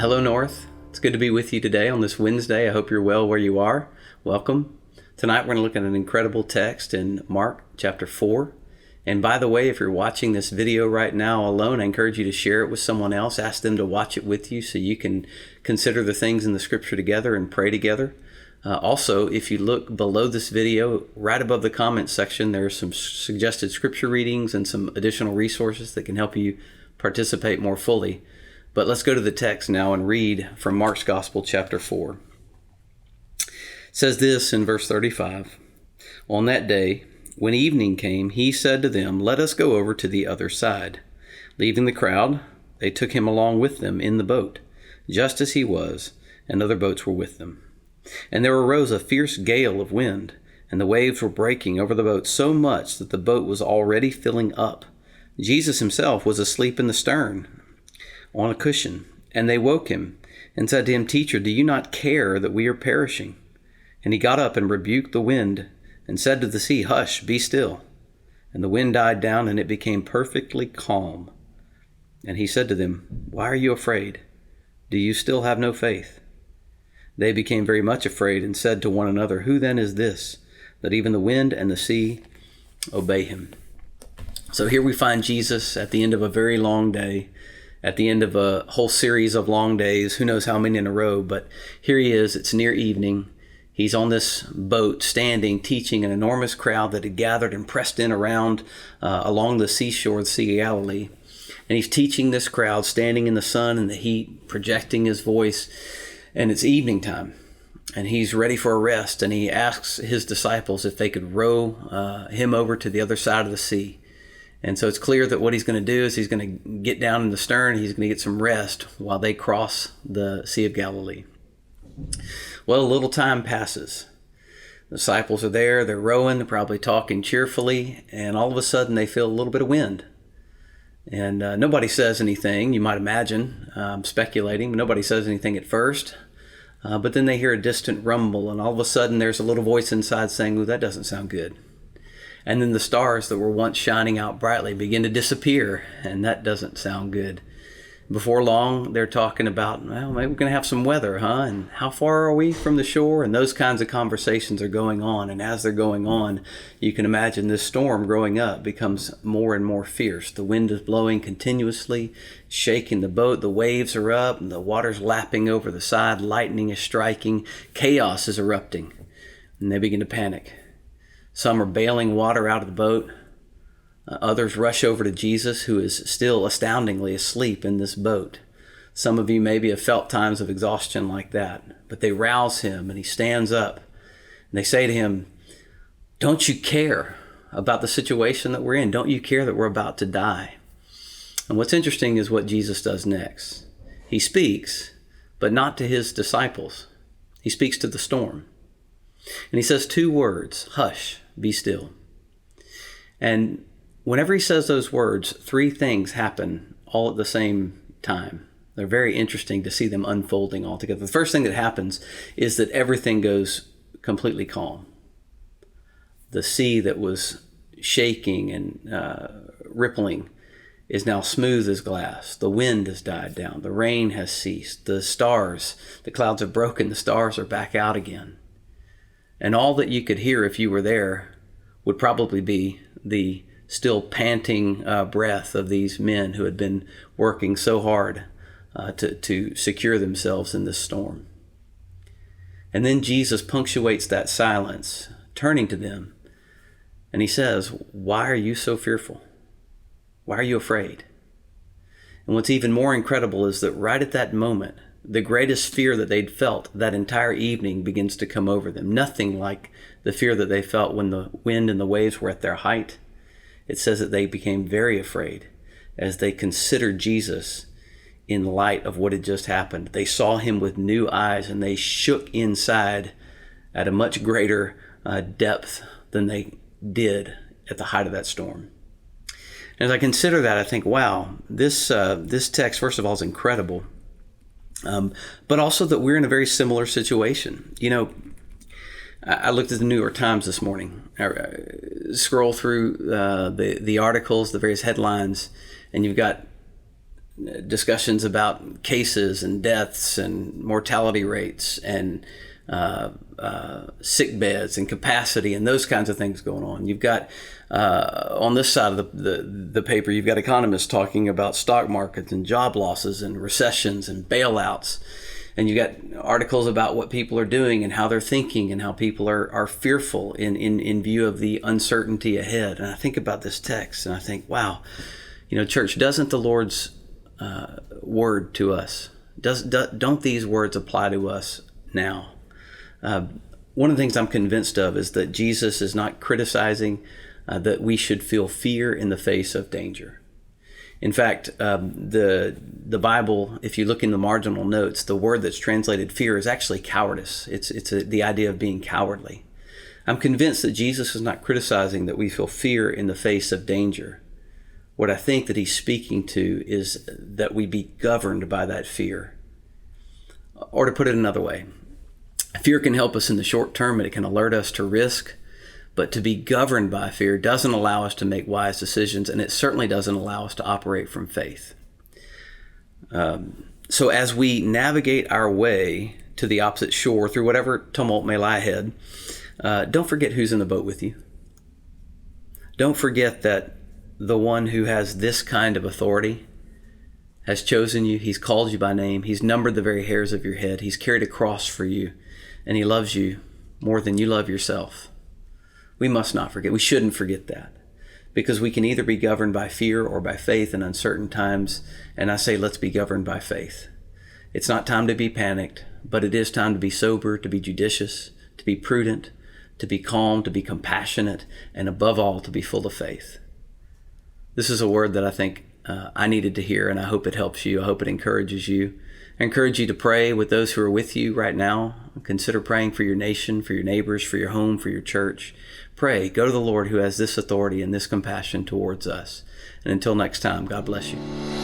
Hello, North. It's good to be with you today on this Wednesday. I hope you're well where you are. Welcome. Tonight we're going to look at an incredible text in Mark chapter 4. And by the way, if you're watching this video right now alone, I encourage you to share it with someone else. Ask them to watch it with you so you can consider the things in the scripture together and pray together. Also, if you look below this video, right above the comments section, there are some suggested scripture readings and some additional resources that can help you participate more fully. But let's go to the text now and read from Mark's Gospel, chapter 4. It says this in verse 35. On that day, when evening came, he said to them, "Let us go over to the other side." Leaving the crowd, they took him along with them in the boat, just as he was, and other boats were with them. And there arose a fierce gale of wind, and the waves were breaking over the boat so much that the boat was already filling up. Jesus himself was asleep in the stern, on a cushion, and they woke him and said to him, "Teacher, do you not care that we are perishing?" And he got up and rebuked the wind and said to the sea, "Hush, be still." And the wind died down, and it became perfectly calm. And he said to them, "Why are you afraid? Do you still have no faith?" They became very much afraid and said to one another, "Who then is this, that even the wind and the sea obey him?" So here we find Jesus at the end of a very long day, at the end of a whole series of long days, who knows how many in a row, but here he is, it's near evening. He's on this boat, standing, teaching an enormous crowd that had gathered and pressed in around along the seashore of the Sea of Galilee. And he's teaching this crowd, standing in the sun and the heat, projecting his voice, and it's evening time. And he's ready for a rest, and he asks his disciples if they could row him over to the other side of the sea. And so it's clear that what he's going to do is he's going to get down in the stern, he's going to get some rest while they cross the Sea of Galilee. Well, a little time passes. The disciples are there, they're rowing, they're probably talking cheerfully, and all of a sudden they feel a little bit of wind. And nobody says anything, you might imagine, speculating, but nobody says anything at first. But then they hear a distant rumble, and all of a sudden there's a little voice inside saying, "Ooh, that doesn't sound good." And then the stars that were once shining out brightly begin to disappear, and that doesn't sound good. Before long, they're talking about, well, maybe we're going to have some weather, huh? And how far are we from the shore? And those kinds of conversations are going on. And as they're going on, you can imagine this storm growing up becomes more and more fierce. The wind is blowing continuously, shaking the boat. The waves are up, and the water's lapping over the side. Lightning is striking. Chaos is erupting, and they begin to panic. Some are bailing water out of the boat. Others rush over to Jesus, who is still astoundingly asleep in this boat. Some of you maybe have felt times of exhaustion like that, but they rouse him and he stands up. And they say to him, "Don't you care about the situation that we're in? Don't you care that we're about to die?" And what's interesting is what Jesus does next. He speaks, but not to his disciples. He speaks to the storm. And he says two words, "Hush, be still." And whenever he says those words, three things happen all at the same time. They're very interesting to see them unfolding all together. The first thing that happens is that everything goes completely calm. The sea that was shaking and rippling is now smooth as glass. The wind has died down. The rain has ceased. The clouds have broken. The stars are back out again. And all that you could hear if you were there would probably be the still panting breath of these men who had been working so hard to secure themselves in this storm. And then Jesus punctuates that silence, turning to them, and he says, "Why are you so fearful? Why are you afraid?" And what's even more incredible is that right at that moment, the greatest fear that they'd felt that entire evening begins to come over them. Nothing like the fear that they felt when the wind and the waves were at their height. It says that they became very afraid as they considered Jesus in light of what had just happened. They saw him with new eyes, and they shook inside at a much greater depth than they did at the height of that storm. And as I consider that, I think, wow, this text, first of all, is incredible. But also that we're in a very similar situation. You know, I looked at the New York Times this morning. I scroll through the articles, the various headlines, and you've got discussions about cases and deaths and mortality rates and sick beds and capacity and those kinds of things going on. You've got on this side of the paper, you've got economists talking about stock markets and job losses and recessions and bailouts. And you got articles about what people are doing and how they're thinking and how people are fearful in view of the uncertainty ahead. And I think about this text and I think, wow, church, doesn't the Lord's word to us, don't these words apply to us now? One of the things I'm convinced of is that Jesus is not criticizing that we should feel fear in the face of danger. In fact, the Bible, if you look in the marginal notes, the word that's translated fear is actually cowardice. It's the idea of being cowardly. I'm convinced that Jesus is not criticizing that we feel fear in the face of danger. What I think that he's speaking to is that we be governed by that fear. Or to put it another way, fear can help us in the short term and it can alert us to risk. But to be governed by fear doesn't allow us to make wise decisions, and it certainly doesn't allow us to operate from faith. So as we navigate our way to the opposite shore through whatever tumult may lie ahead, don't forget who's in the boat with you. Don't forget that the one who has this kind of authority has chosen you. He's called you by name. He's numbered the very hairs of your head. He's carried a cross for you, and he loves you more than you love yourself. We must not forget. We shouldn't forget that, because we can either be governed by fear or by faith in uncertain times. And I say, let's be governed by faith. It's not time to be panicked, but it is time to be sober, to be judicious, to be prudent, to be calm, to be compassionate, and above all, to be full of faith. This is a word that I think I needed to hear, and I hope it helps you. I hope it encourages you. I encourage you to pray with those who are with you right now. Consider praying for your nation, for your neighbors, for your home, for your church. Pray. Go to the Lord who has this authority and this compassion towards us. And until next time, God bless you.